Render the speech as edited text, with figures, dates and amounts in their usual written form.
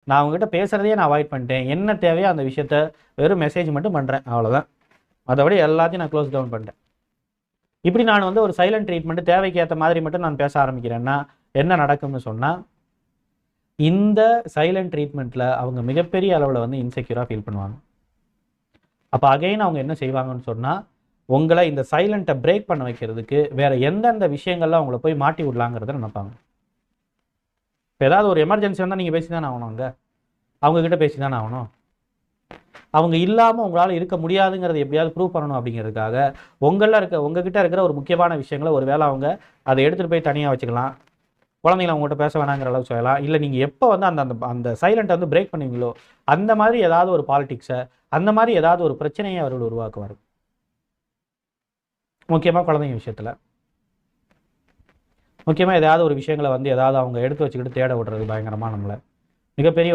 நான் அவங்ககிட்ட பேசுகிறதையே நான் அவாய்ட் பண்ணிட்டேன், என்ன தேவையோ அந்த விஷயத்த வெறும் மெசேஜ் மட்டும் பண்ணுறேன், அவ்வளோதான். மற்றபடி எல்லாத்தையும் நான் க்ளோஸ் டவுன் பண்ணிட்டேன். இப்படி நான் வந்து ஒரு சைலண்ட் ட்ரீட்மெண்ட் தேவைக்கு ஏற்ற மாதிரி மட்டும் நான் பேச ஆரம்பிக்கிறேன்னா என்ன நடக்கும்னு சொன்னால், இந்த சைலண்ட் ட்ரீட்மெண்ட்டில் அவங்க மிகப்பெரிய அளவில் வந்து இன்செக்யூராக ஃபீல் பண்ணுவாங்க. அப்போ அகைன் அவங்க என்ன செய்வாங்கன்னு சொன்னால், உங்களை இந்த சைலண்ட்டை பிரேக் பண்ண வைக்கிறதுக்கு வேறு எந்தெந்த விஷயங்கள்லாம் அவங்கள போய் மாட்டி விடலாங்கிறத நினைப்பாங்க. இப்போ ஏதாவது ஒரு எமர்ஜென்சி வந்தால் நீங்கள் பேசி தானே ஆகணும், அவங்கக்கிட்ட பேசி தானே ஆகணும். அவங்க இல்லாமல் உங்களால் இருக்க முடியாதுங்கிறத எப்படியாவது ப்ரூவ் பண்ணணும் அப்படிங்கிறதுக்காக உங்ககிட்ட இருக்கிற ஒரு முக்கியமான விஷயங்களை ஒரு வேளை அவங்க அதை எடுத்துகிட்டு போய் தனியாக வச்சுக்கலாம், குழந்தைங்கள அவங்ககிட்ட பேச வேணாங்கிற அளவுக்கு சொல்லலாம். இல்லை நீங்கள் எப்போ வந்து அந்த அந்த அந்த சைலண்ட்டை வந்து பிரேக் பண்ணுவீங்களோ அந்த மாதிரி ஏதாவது ஒரு பாலிடிக்ஸை, அந்த மாதிரி ஏதாவது ஒரு பிரச்சனையை அவர்கள் உருவாக்குவார். முக்கியமாக குழந்தைங்க விஷயத்தில் முக்கியமாக ஏதாவது ஒரு விஷயங்களை வந்து ஏதாவது அவங்க எடுத்து வச்சுக்கிட்டு தேட விடுறது பயங்கரமாக நம்மளை மிகப்பெரிய